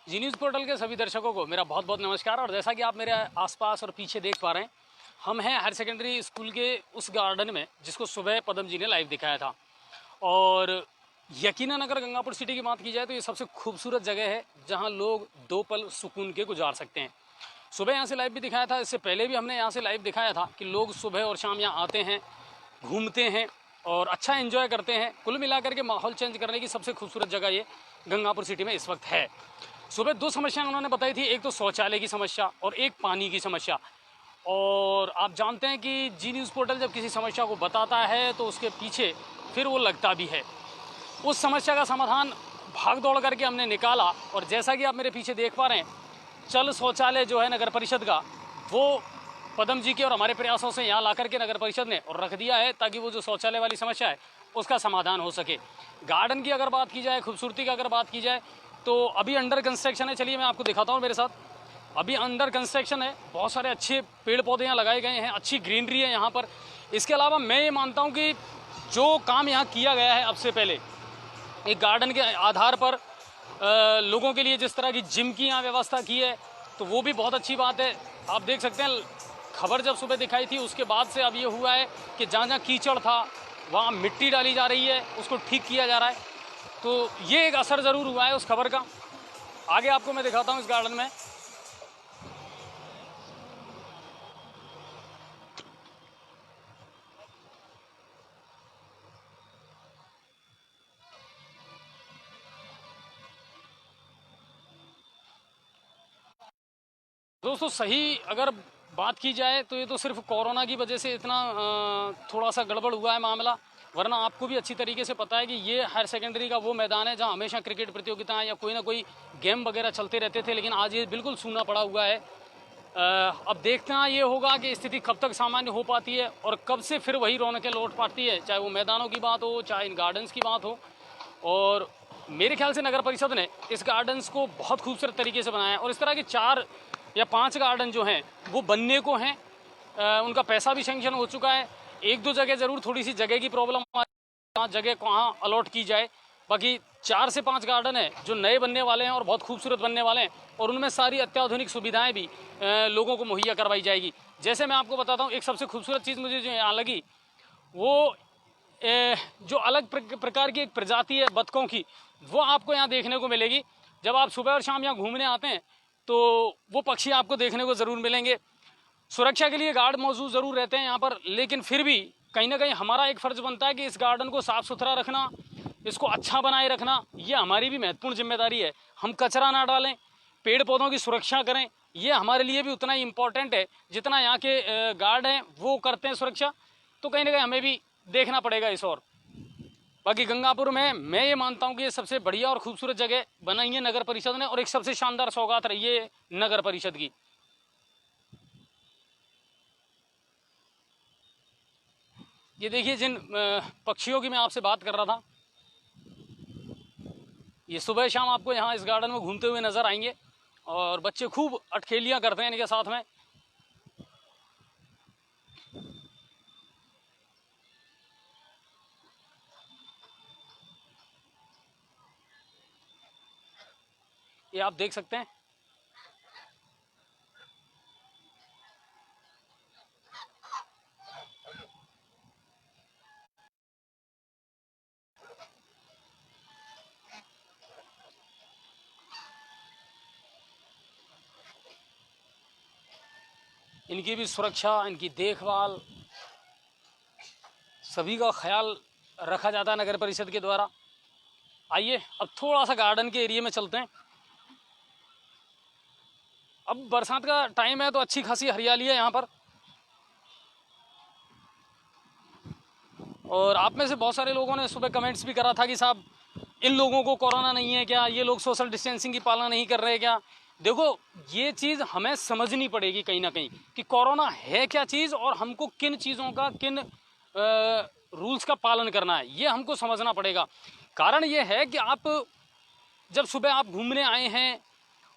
जी news portal के सभी दर्शकों को मेरा बहुत बहुत नमस्कार। और जैसा कि आप मेरे आसपास और पीछे देख पा रहे हैं, हम हैं हायर सेकेंडरी स्कूल के उस गार्डन में जिसको सुबह पदम जी ने लाइव दिखाया था। और यकीनन अगर गंगापुर सिटी की बात की जाए तो ये सबसे खूबसूरत जगह है जहां लोग दो पल सुकून के गुजार सकते हैं। सुबह यहाँ से लाइव भी दिखाया था, इससे पहले भी हमने यहाँ से लाइव दिखाया था कि लोग सुबह और शाम यहाँ आते हैं, घूमते हैं और अच्छा एंजॉय करते हैं। कुल मिलाकर के माहौल चेंज करने की सबसे खूबसूरत जगह ये गंगापुर सिटी में इस वक्त है। सुबह दो समस्याएं उन्होंने बताई थी, एक तो शौचालय की समस्या और एक पानी की समस्या। और आप जानते हैं कि जी न्यूज़ पोर्टल जब किसी समस्या को बताता है तो उसके पीछे फिर वो लगता भी है। उस समस्या का समाधान भाग दौड़ करके हमने निकाला और जैसा कि आप मेरे पीछे देख पा रहे हैं, चल शौचालय जो है नगर परिषद का, वो पदम जी के और हमारे प्रयासों से यहाँ ला करके नगर परिषद ने और रख दिया है ताकि वो जो शौचालय वाली समस्या है उसका समाधान हो सके। गार्डन की अगर बात की जाए, खूबसूरती की अगर बात की जाए तो अभी अंडर कंस्ट्रक्शन है। चलिए मैं आपको दिखाता हूँ, मेरे साथ अभी अंडर कंस्ट्रक्शन है। बहुत सारे अच्छे पेड़ पौधे यहाँ लगाए गए हैं, अच्छी ग्रीनरी है यहाँ पर। इसके अलावा मैं ये मानता हूँ कि जो काम यहाँ किया गया है अब से पहले, एक गार्डन के आधार पर लोगों के लिए जिस तरह की जिम की यहाँ व्यवस्था की है तो वो भी बहुत अच्छी बात है। आप देख सकते हैं, खबर जब सुबह दिखाई थी उसके बाद से अब ये हुआ है कि जहाँ जहाँ कीचड़ था वहाँ मिट्टी डाली जा रही है, उसको ठीक किया जा रहा है। तो ये एक असर ज़रूर हुआ है उस खबर का। आगे आपको मैं दिखाता हूँ इस गार्डन में। दोस्तों सही अगर बात की जाए तो ये तो सिर्फ कोरोना की वजह से इतना थोड़ा सा गड़बड़ हुआ है मामला, वरना आपको भी अच्छी तरीके से पता है कि ये हायर सेकेंडरी का वो मैदान है जहाँ हमेशा क्रिकेट प्रतियोगिताएं या कोई ना कोई गेम वगैरह चलते रहते थे। लेकिन आज ये बिल्कुल सूना पड़ा हुआ है। अब देखना ये होगा कि स्थिति कब तक सामान्य हो पाती है और कब से फिर वही रौनकें लौट पाती है, चाहे वो मैदानों की बात हो, चाहे इन गार्डन्स की बात हो। और मेरे ख्याल से नगर परिषद ने इस गार्डन्स को बहुत खूबसूरत तरीके से बनाया है और इस तरह के 4 या 5 गार्डन जो हैं वो बनने को हैं। उनका पैसा भी सेंक्शन हो चुका है। एक दो जगह ज़रूर थोड़ी सी जगह की प्रॉब्लम आ, जगह कहाँ अलॉट की जाए। बाकी 4 से 5 गार्डन है जो नए बनने वाले हैं और बहुत खूबसूरत बनने वाले हैं और उनमें सारी अत्याधुनिक सुविधाएं भी लोगों को मुहैया करवाई जाएगी। जैसे मैं आपको बताता हूँ, एक सबसे खूबसूरत चीज़ मुझे जो यहाँ लगी वो जो अलग प्रकार की एक प्रजाति है बतखों की, वो आपको यहाँ देखने को मिलेगी। जब आप सुबह और शाम यहाँ घूमने आते हैं तो वो पक्षी आपको देखने को ज़रूर मिलेंगे। सुरक्षा के लिए गार्ड मौजूद ज़रूर रहते हैं यहाँ पर, लेकिन फिर भी कहीं ना कहीं हमारा एक फ़र्ज़ बनता है कि इस गार्डन को साफ़ सुथरा रखना, इसको अच्छा बनाए रखना, ये हमारी भी महत्वपूर्ण जिम्मेदारी है। हम कचरा ना डालें, पेड़ पौधों की सुरक्षा करें, ये हमारे लिए भी उतना ही इम्पोर्टेंट है जितना यहाँ के गार्ड हैं वो करते हैं सुरक्षा। तो कहीं ना कहीं हमें भी देखना पड़ेगा इस और। बाकी गंगापुर में मैं ये मानता हूँ कि ये सबसे बढ़िया और खूबसूरत जगह बनाई है नगर परिषद ने और एक सबसे शानदार सौगात रही है नगर परिषद की। ये देखिए, जिन पक्षियों की मैं आपसे बात कर रहा था, ये सुबह शाम आपको यहाँ इस गार्डन में घूमते हुए नज़र आएंगे और बच्चे खूब अटखेलियाँ करते हैं इनके साथ में। ये आप देख सकते हैं। इनकी भी सुरक्षा, इनकी देखभाल, सभी का ख्याल रखा जाता है नगर परिषद के द्वारा। आइए अब थोड़ा सा गार्डन के एरिया में चलते हैं। अब बरसात का टाइम है तो अच्छी खासी हरियाली है यहाँ पर। और आप में से बहुत सारे लोगों ने सुबह कमेंट्स भी करा था कि साहब इन लोगों को कोरोना नहीं है क्या, ये लोग सोशल डिस्टेंसिंग की पालना नहीं कर रहे क्या। देखो, ये चीज़ हमें समझनी पड़ेगी कहीं ना कहीं कि कोरोना है क्या चीज़ और हमको किन चीज़ों का, किन रूल्स का पालन करना है, ये हमको समझना पड़ेगा। कारण ये है कि आप जब सुबह आप घूमने आए हैं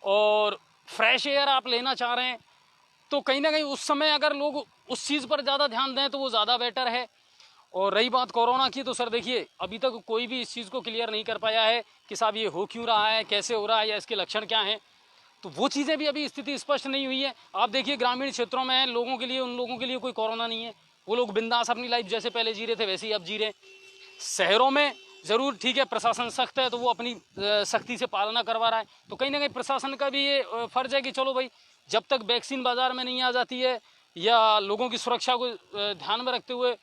और फ्रेश एयर आप लेना चाह रहे हैं तो कहीं ना कहीं उस समय अगर लोग उस चीज़ पर ज़्यादा ध्यान दें तो वो ज़्यादा बेटर है। और रही बात कोरोना की, तो सर देखिए अभी तक कोई भी इस चीज़ को क्लियर नहीं कर पाया है कि साहब ये हो क्यों रहा है, कैसे हो रहा है, या इसके लक्षण क्या हैं। तो वो चीज़ें भी अभी स्थिति स्पष्ट नहीं हुई है। आप देखिए ग्रामीण क्षेत्रों में लोगों के लिए, उन लोगों के लिए कोई कोरोना नहीं है, वो लोग बिंदास अपनी लाइफ जैसे पहले जी रहे थे वैसे ही अब जी रहे। शहरों में ज़रूर ठीक है, प्रशासन सख्त है तो वो अपनी सख्ती से पालना करवा रहा है। तो कहीं ना कहीं प्रशासन का भी ये फर्ज है कि चलो भाई, जब तक वैक्सीन बाज़ार में नहीं आ जाती है या लोगों की सुरक्षा को ध्यान में रखते हुए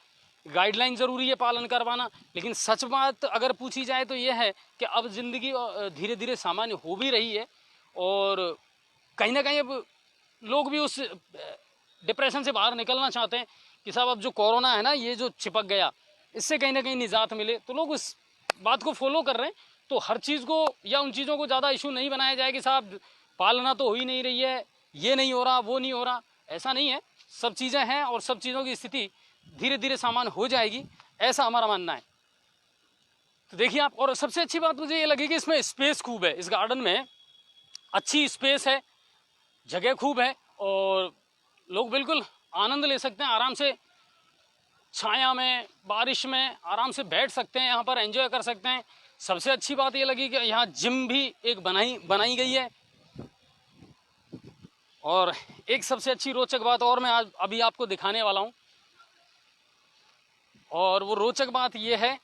गाइडलाइन ज़रूरी है पालन करवाना। लेकिन सच बात अगर पूछी जाए तो ये है कि अब ज़िंदगी धीरे धीरे सामान्य हो भी रही है, और कहीं ना कहीं अब लोग भी उस डिप्रेशन से बाहर निकलना चाहते हैं कि साहब अब जो कोरोना है ना, ये जो चिपक गया, इससे कहीं ना कहीं निजात मिले। तो लोग उस बात को फॉलो कर रहे हैं। तो हर चीज़ को या उन चीज़ों को ज़्यादा इशू नहीं बनाया जाए कि साहब पालना तो हो ही नहीं रही है, ये नहीं हो रहा, वो नहीं हो रहा। ऐसा नहीं है, सब चीज़ें हैं और सब चीज़ों की स्थिति धीरे धीरे सामान हो जाएगी, ऐसा हमारा मानना है। तो देखिए आप, और सबसे अच्छी बात मुझे ये लगी कि इसमें स्पेस खूब है, इस गार्डन में अच्छी स्पेस है, जगह खूब है, और लोग बिल्कुल आनंद ले सकते हैं, आराम से छाया में, बारिश में आराम से बैठ सकते हैं, यहाँ पर एंजॉय कर सकते हैं। सबसे अच्छी बात ये लगी कि यहाँ जिम भी एक बनाई गई है। और एक सबसे अच्छी रोचक बात और मैं आज अभी आपको दिखाने वाला हूँ, और वो रोचक बात ये है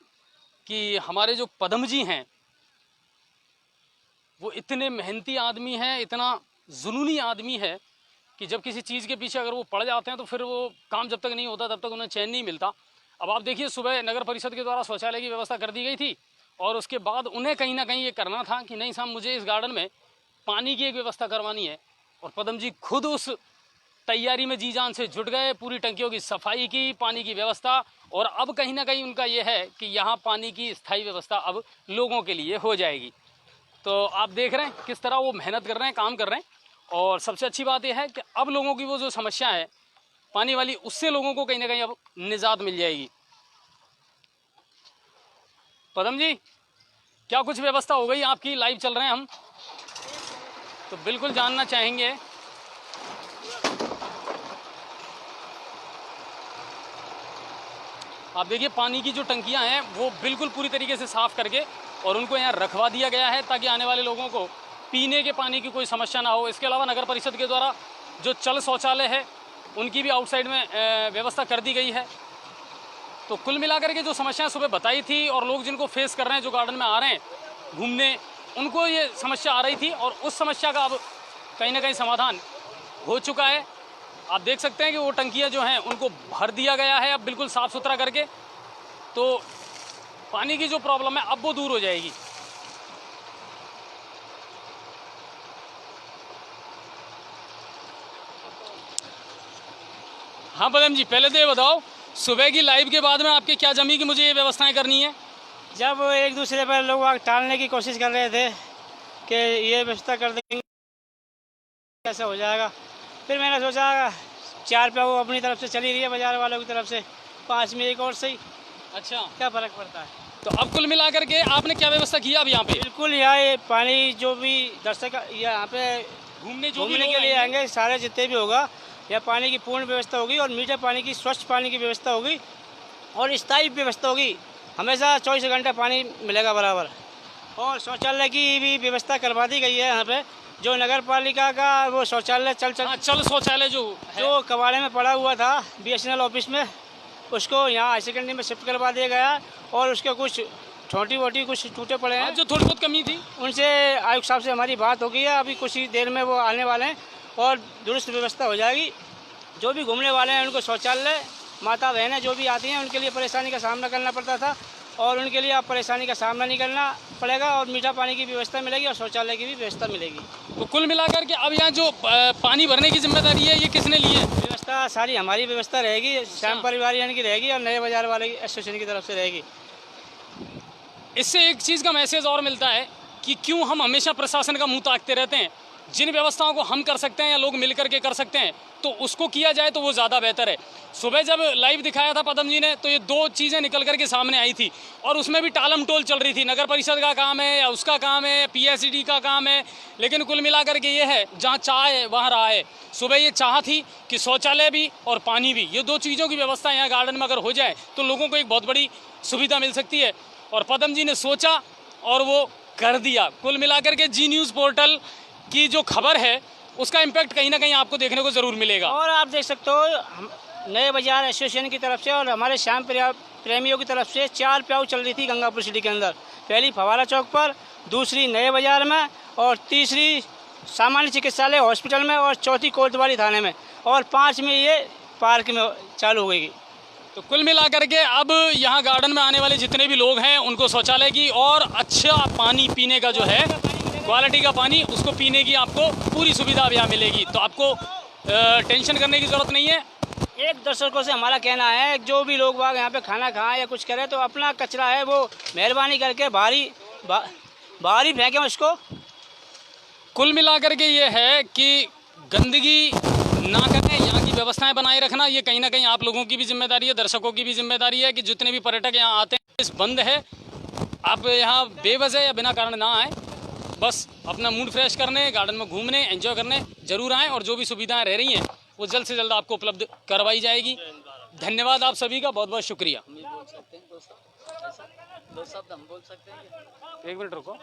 कि हमारे जो पदम जी हैं वो इतने मेहनती आदमी हैं, इतना जुनूनी आदमी है कि जब किसी चीज़ के पीछे अगर वो पड़ जाते हैं तो फिर वो काम जब तक नहीं होता तब तक उन्हें चैन नहीं मिलता। अब आप देखिए, सुबह नगर परिषद के द्वारा शौचालय की व्यवस्था कर दी गई थी, और उसके बाद उन्हें कहीं ना कहीं ये करना था कि नहीं साहब, मुझे इस गार्डन में पानी की एक व्यवस्था करवानी है। और पदम जी खुद उस तैयारी में जी जान से जुट गए, पूरी टंकियों की सफाई की, पानी की व्यवस्था, और अब कहीं ना कहीं उनका ये है कि यहाँ पानी की स्थायी व्यवस्था अब लोगों के लिए हो जाएगी। तो आप देख रहे हैं किस तरह वो मेहनत कर रहे हैं, काम कर रहे हैं। और सबसे अच्छी बात यह है कि अब लोगों की वो जो समस्या है पानी वाली, उससे लोगों को कहीं ना कहीं अब निजात मिल जाएगी। पदम जी, क्या कुछ व्यवस्था हो गई आपकी? लाइव चल रहे हैं हम, तो बिल्कुल जानना चाहेंगे। आप देखिए पानी की जो टंकियां हैं वो बिल्कुल पूरी तरीके से साफ़ करके और उनको यहाँ रखवा दिया गया है ताकि आने वाले लोगों को पीने के पानी की कोई समस्या ना हो। इसके अलावा नगर परिषद के द्वारा जो चल शौचालय है उनकी भी आउटसाइड में व्यवस्था कर दी गई है। तो कुल मिलाकर के जो समस्याएं सुबह बताई थी और लोग जिनको फेस कर रहे हैं, जो गार्डन में आ रहे हैं घूमने, उनको ये समस्या आ रही थी और उस समस्या का अब कहीं ना कहीं समाधान हो चुका है। आप देख सकते हैं कि वो टंकियां जो हैं उनको भर दिया गया है अब बिल्कुल साफ़ सुथरा करके, तो पानी की जो प्रॉब्लम है अब वो दूर हो जाएगी। हाँ पदम जी, पहले तो ये बताओ, सुबह की लाइव के बाद में आपके क्या जमी कि मुझे ये व्यवस्थाएं करनी है? जब एक दूसरे पर लोग टालने की कोशिश कर रहे थे कि ये व्यवस्था कर देंगे, कैसे हो जाएगा, फिर मैंने सोचा 4 पे वो अपनी तरफ से चली रही है, बाजार वालों की तरफ से 5 में एक और सही। अच्छा, क्या फ़र्क पड़ता है? तो अब कुल मिलाकर के आपने क्या व्यवस्था किया अब यहाँ पे? बिल्कुल, यहाँ ये पानी जो भी दर्शक यहाँ पे घूमने के लिए आएंगे, सारे जितने भी होगा, यहाँ पानी की पूर्ण व्यवस्था होगी और मीठे पानी की, स्वच्छ पानी की व्यवस्था होगी और स्थायी व्यवस्था होगी। हमेशा 24 घंटे पानी मिलेगा बराबर। और शौचालय की भी व्यवस्था करवा दी गई है यहाँ पे। जो नगर पालिका का वो शौचालय चल शौचालय जो कबाड़े में पड़ा हुआ था BSNL ऑफिस में, उसको यहाँ हाई सेकेंडरी में शिफ्ट करवा दिया गया और उसके कुछ छोटी मोटी कुछ टूटे पड़े हैं, जो थोड़ी बहुत कमी थी, उनसे आयुक्त साहब से हमारी बात हो गई है। अभी कुछ ही देर में वो आने वाले हैं और दुरुस्त व्यवस्था हो जाएगी। जो भी घूमने वाले हैं उनको शौचालय, माता बहनें जो भी आती हैं उनके लिए परेशानी का सामना करना पड़ता था और उनके लिए अब परेशानी का सामना नहीं करना पड़ेगा और मीठा पानी की व्यवस्था मिलेगी और शौचालय की भी व्यवस्था मिलेगी। तो कुल मिलाकर के अब यहाँ जो पानी भरने की जिम्मेदारी है ये किसने ली है? व्यवस्था सारी हमारी व्यवस्था रहेगी, श्याम परिवार यानी की रहेगी और नए बाजार वाले एसोसिएशन की तरफ से रहेगी। इससे एक चीज़ का मैसेज और मिलता है कि क्यों हम हमेशा प्रशासन का मुंह ताकते रहते हैं, जिन व्यवस्थाओं को हम कर सकते हैं या लोग मिल करके कर सकते हैं तो उसको किया जाए तो वो ज़्यादा बेहतर है। सुबह जब लाइव दिखाया था पदम जी ने तो ये दो चीज़ें निकल करके सामने आई थी और उसमें भी टालम टोल चल रही थी, नगर परिषद का काम है या उसका काम है, पीएसईडी का काम है, लेकिन कुल मिला करके ये है जहाँ चाह है वहाँ राह है। सुबह ये चाह थी कि शौचालय भी और पानी भी, ये दो चीज़ों की व्यवस्था यहाँ गार्डन में अगर हो जाए तो लोगों को एक बहुत बड़ी सुविधा मिल सकती है और पदम जी ने सोचा और वो कर दिया। कुल मिलाकर के जी न्यूज़ पोर्टल की जो खबर है उसका इम्पैक्ट कहीं ना कहीं आपको देखने को ज़रूर मिलेगा। और आप देख सकते हो नए बाजार एसोसिएशन की तरफ से और हमारे श्याम प्रेमियों की तरफ से 4 प्याऊ चल रही थी गंगापुर सिटी के अंदर। पहली फवारा चौक पर, दूसरी नए बाजार में और तीसरी सामान्य चिकित्सालय हॉस्पिटल में और चौथी कोतवाली थाने में और 5वीं ये पार्क में चालू हो गई। तो कुल मिलाकर के अब यहाँ गार्डन में आने वाले जितने भी लोग हैं उनको शौचालय की और अच्छा पानी पीने का जो है क्वालिटी का पानी उसको पीने की आपको पूरी सुविधा अब यहाँ मिलेगी। तो आपको टेंशन करने की ज़रूरत नहीं है। एक दर्शकों से हमारा कहना है जो भी लोग बाग यहाँ पे खाना खाएं या कुछ करें तो अपना कचरा है वो मेहरबानी करके बाहर ही फेंकें उसको। कुल मिलाकर के ये है कि गंदगी ना करें, यहाँ की व्यवस्थाएं बनाए रखना ये कहीं ना कहीं आप लोगों की भी जिम्मेदारी है, दर्शकों की भी जिम्मेदारी है कि जितने भी पर्यटक यहाँ आते हैं इस बंद है, आप यहाँ बेवजह या बिना कारण ना आए, बस अपना मूड फ्रेश करने, गार्डन में घूमने, एंजॉय करने जरूर आएँ और जो भी सुविधाएं रह रही हैं वो जल्द से जल्द आपको उपलब्ध करवाई जाएगी। धन्यवाद आप सभी का, बहुत बहुत शुक्रिया। दो शब्द हम बोल सकते हैं। एक मिनट रुको।